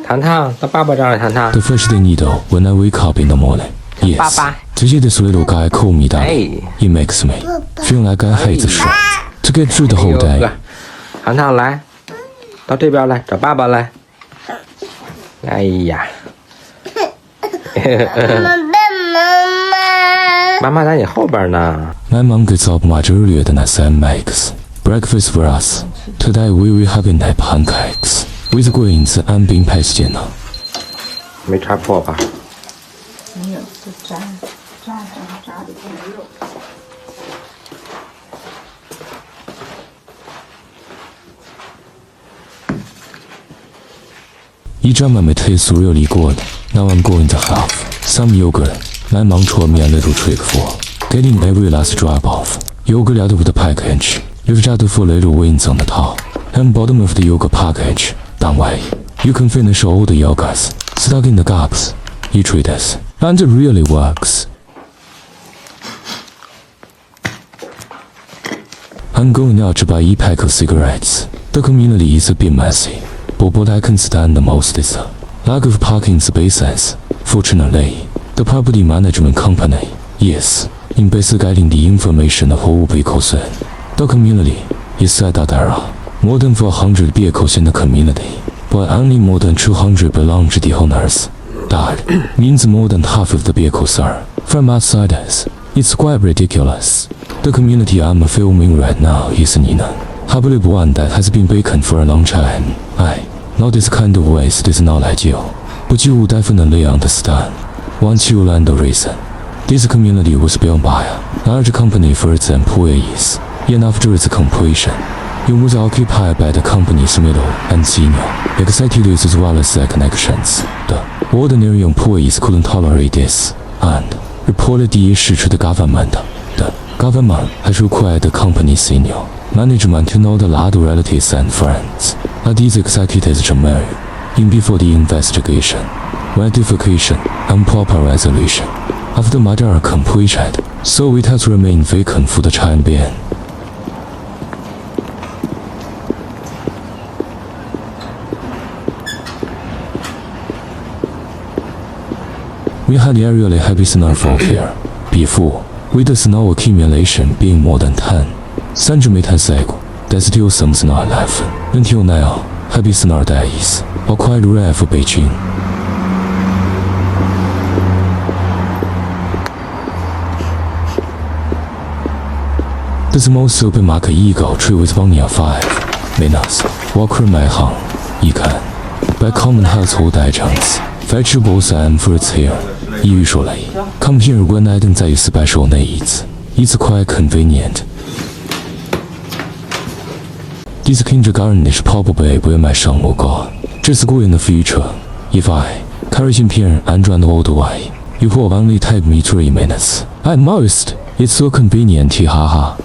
糖糖，到爸爸这儿来，糖糖。 The first thing you do when I wake up in the morning. Yes. To see this little guy call me daddy, it makes me feel like I hate the shit to get through the whole day. 糖糖来，到这边来找爸爸来。哎呀，妈妈在你后边呢。My mom gets up much earlier than us and makes breakfast for us. Today we will have pancakes with greens and bean paste. 没插破吧？没有，就炸的没有。Each time my taste really good. Now I'm going to have some yogurt. My mom taught me a little trick for getting every last drop off yogurt out of the package. You've got to put little wings on the top and bottom of the yogurt package. That way, you can finish all the yogurts stuck in the cups. You try this, and it really works. I'm going out to buy a pack of cigarettes. The community is a bit messy, but what I can stand the most is the lack of parking spaces. Fortunately, the property management company is investigating the information of all vehicles in the community. It said that there are more than 400 vehicles in the community, but only more than 200 belong to the owners. That means more than half of the vehicles are from outsiders. It's quite ridiculous. The community I'm filming right now is Nina. I believe one that has been vacant for a long time. Now this kind of waste is not ideal, but you will definitely understand once you learn the reason. This community was built by a large company for its employees, and after its completion, it was occupied by the company's middle and senior executives as well as their connections. The ordinary employees couldn't tolerate this and reported the issue to the government. The government has required the company's senior management to know the lot of relatives and friends that these executives should marry in before the investigation, ratification, and proper resolution of the matter are completed, so it has remained vacant for the time being. We had a really heavy snowfall here before, with the snow accumulation being more than 10 centimeters ago. There's still some snow left. Until now, heavy snow days are quite rare for Beijing. The small supermarket Eagle Tree with only 5 minutes walk from my home. You can buy common household items, vegetables and fruits here. Usually, come here when I don't have special needs. It's quite convenient. This kindergarten is probably where my son will go to school in the future. If I carry him here and run all the way, it will only take me 3 minutes. At most, it's so convenient, haha.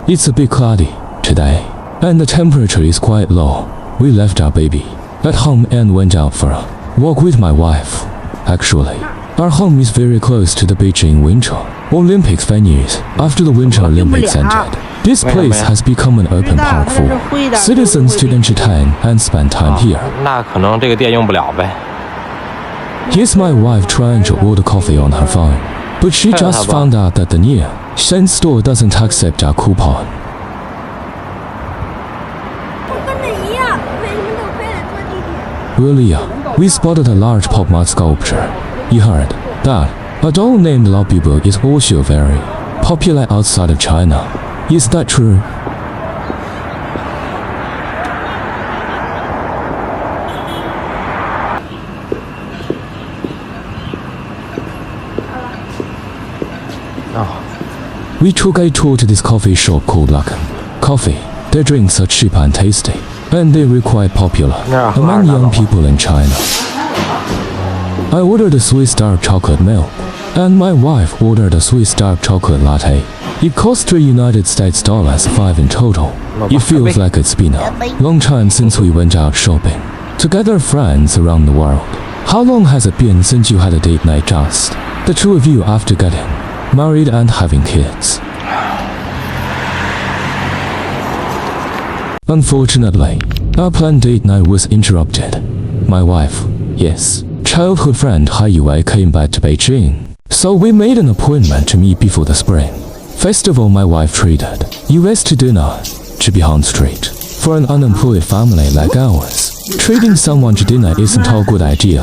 It's a bit cloudy today, and the temperature is quite low. We left our baby at home and went out for a walk with my wife. Actually, our home is very close to the Beijing Winter Olympics venues. After the Winter Olympics ended, this place has become an open park for citizens to entertain and spend time here. 那可能这个店用不了呗。 Here's my wife trying to order coffee on her phone, but she just found out that the near Shen store doesn't accept our coupon. Earlier, we spotted a large pop art sculpture. You heard that a doll named Labubu is also very popular outside of China. Is that true? We took a tour to this coffee shop called Luckin Coffee. Their drinks are cheap and tasty, and they are quite popular among young people in China. I ordered a Swiss dark chocolate milk, and my wife ordered a Swiss dark chocolate latte. It cost $3 5 in total. It feels like it's been a long time since we went out shopping together, friends around the world. How long has it been since you had a date night just The two of you after getting married and having kids. Unfortunately, our planned date night was interrupted. My wife, yes, childhood friend Hai Yue came back to Beijing, so we made an appointment to meet before the spring festival. My wife treated us to dinner to Behan Street. For an unemployed family like ours, treating someone to dinner isn't a good idea.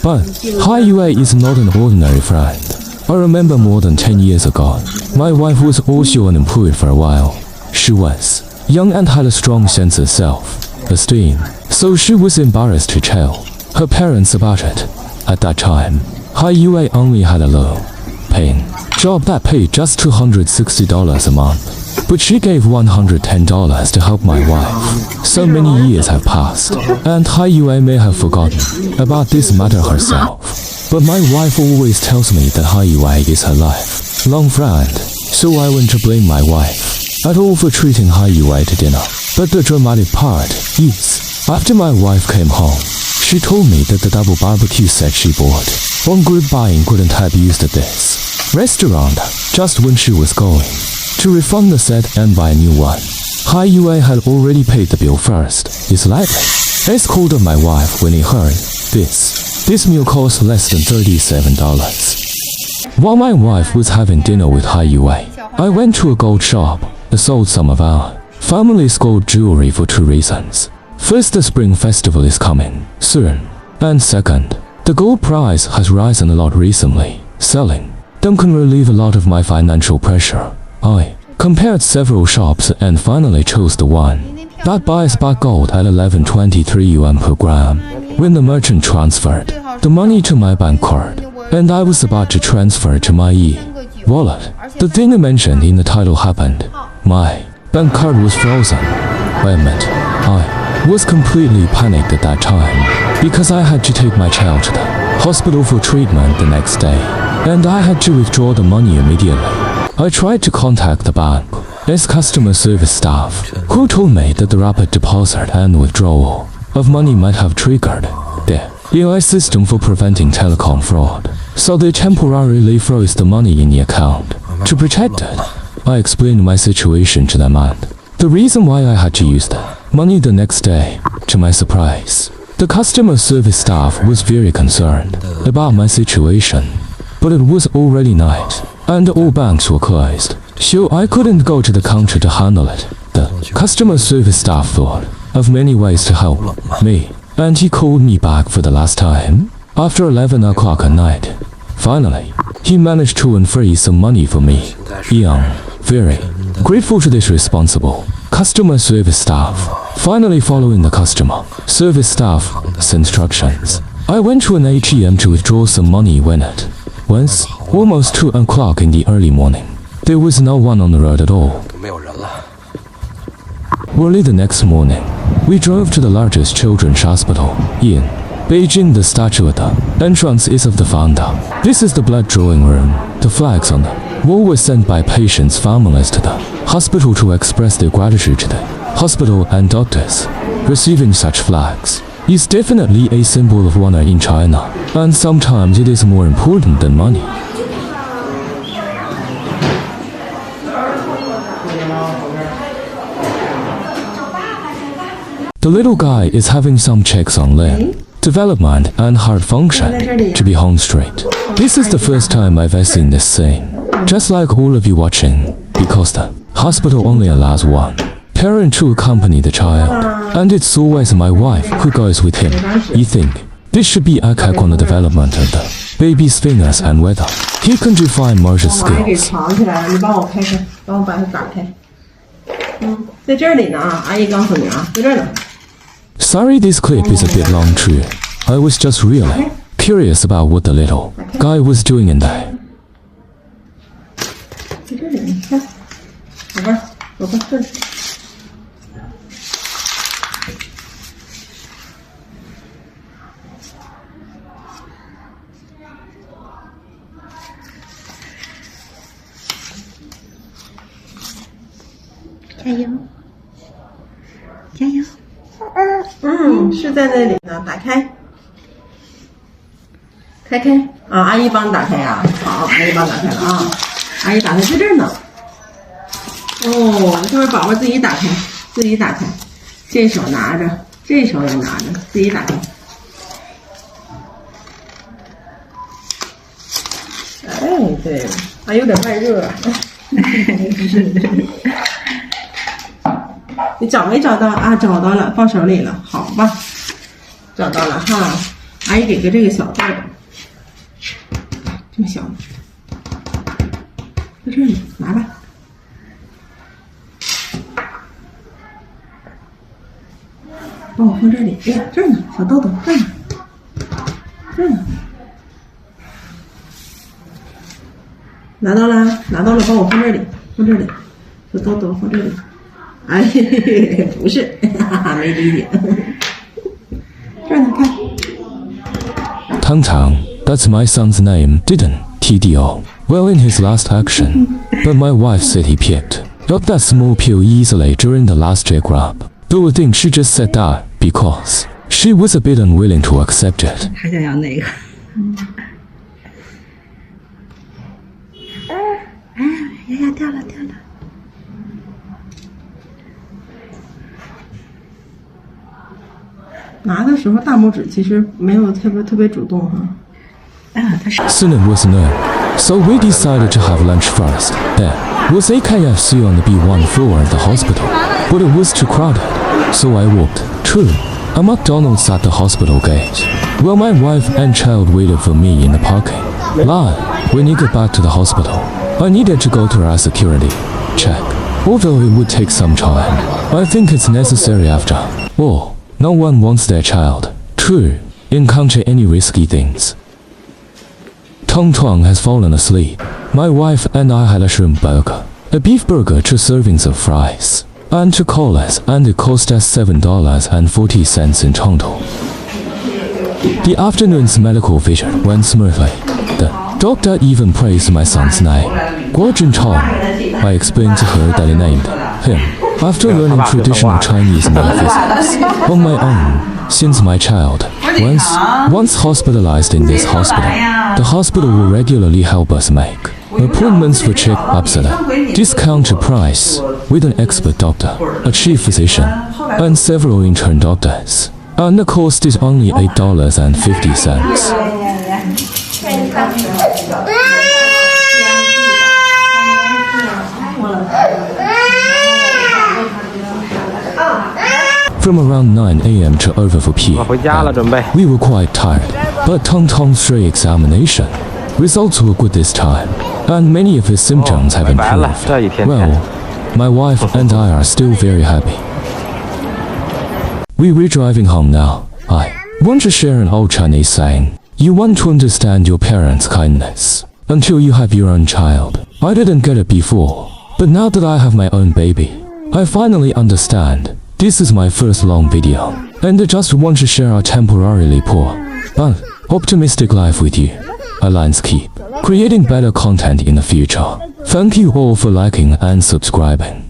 But Hai Yue is not an ordinary friend. I remember more than 10 years ago, my wife was also unemployed for a while. She was young and had a strong sense of self-esteem, so she was embarrassed to tell her parents about it. At that time, Hai Yue only had a low-paying job that paid just $260 a month, but she gave $110 to help my wife. So many years have passed, and Hai Yue may have forgotten about this matter herself. But my wife always tells me that Hai Yue is her lifelong friend, so I want to blame my wife at all for treating Hai Yue to dinner. But the dramatic part is, after my wife came home, she told me that the double barbecue set she bought on group buying couldn't have used at this restaurant just when she was going to refund the set and buy a new one. Hai Yue had already paid the bill first. It's likely I scolded my wife when he heard this meal cost less than $37. While my wife was having dinner with Hai Yue, I went to a gold shop that sold some of our family's gold jewelry for two reasons. First, the spring festival is coming soon. And second, the gold price has risen a lot recently. Selling them can relieve a lot of my financial pressure. I compared several shops and finally chose the one that buys back gold at 1123 yuan per gram. When the merchant transferred the money to my bank card, and I was about to transfer it to my e-wallet, the thing I mentioned in the title happened. My bank card was frozen. I admit, I was completely panicked at that time, because I had to take my child to the hospital for treatment the next day, and I had to withdraw the money immediately. I tried to contact the bank's customer service staff, who told me that the rapid deposit and withdrawal of money might have triggered the AI system for preventing telecom fraud, so they temporarily froze the money in the account. To protect it, I explained my situation to them and the reason why I had to use the money the next day. To my surprise, the customer service staff was very concerned about my situation, but it was already night, and all banks were closed, so I couldn't go to the counter to handle it. The customer service staff thought of many ways to help me, and he called me back for the last time after 11 o'clock at night. Finally, he managed to unfreeze some money for me. I'm very grateful to this responsible customer service staff. Finally, following the customer service staff's instructions, I went to an ATM to withdraw some money when it was almost 2 o'clock in the early morning. There was no one on the road at all. Early the next morning, we drove to the largest children's hospital in Beijing. The statue at the entrance is of the founder. This is the blood drawing room. The flags on the wall were sent by patients' families to the hospital to express their gratitude to the hospital and doctors. Receiving such flags is definitely a symbol of honor in China, and sometimes it is more important than money. The little guy is having some checks on limb development and heart function to Behan Street. This is the first time I've ever seen this scene. Just like all of you watching, because the hospital only allows one parent to accompany the child, and it's always my wife who goes with him. You think this should be a check on the development of the baby's fingers and whether he can do fine motor skills. Sorry, this clip is a bit long too. I was just really curious about what the little guy was doing in there.加油！是在那里呢，打开，开开。啊，阿姨帮你打开呀。好，阿姨帮你打开了啊。阿姨打开在这儿呢。哦，这位宝宝自己打开，自己打开，这手拿着，这手也拿着，自己打开。哎，对了，还有点外热。你找没找到啊？找到了，放手里了，好吧，找到了哈。阿姨给个这个小豆豆，这么小的，在这里，拿吧。帮我放这里，哎呀，这儿呢，小豆豆，这儿呢，这儿呢。拿到啦，拿到了，帮我放这里，放这里，小豆豆放这里。哎，不是，哈哈，没理解。这儿呢，看。Tang Tang, that's my son's name, didn't TDO? Well, in his last action, but my wife said he picked up that small pill easily during the last J grab. Though I think she just said that because she was a bit unwilling to accept it. 还想要那个。呀呀，掉了掉了。拿的时候大拇指其实没有特别主动哈。Sinan was no, so we decided to have lunch first. There was a KFC on the B1 floor at the hospital, but it was too crowded, so I walked to a McDonald's at the hospital gate. Well, my wife and child waited for me in the parking lot. When you get back to the hospital, I needed to go to our security check. Although it would take some time, I think it's necessary after all. No one wants their child to encounter any risky things. Tong Tong has fallen asleep. My wife and I had a shrimp burger, a beef burger, 2 servings of fries, and 2 colas, and it cost us $7.40 in total. The afternoon's medical visit went smoothly. The doctor even praised my son's name, Guo Chong. I explained to her that I named him after learning traditional Chinese metaphysics on my own, since my child once hospitalized in this hospital. The hospital will regularly help us make appointments for checkups at a discounted price with an expert doctor, a chief physician, and several intern doctors. And the cost is only $8.50. From around 9 a.m. to over 4 p.m. We were quite tired, but Tong Tong's stray examination results were good this time, and many of his symptoms have improved. Well, my wife and I are still very happy. We were driving home now. I want to share an old Chinese saying. You want to understand your parents' kindness until you have your own child. I didn't get it before, but now that I have my own baby, I finally understand. This is my first long video, and I just want to share our temporarily poor but optimistic life with you. Our lines keep creating better content in the future. Thank you all for liking and subscribing.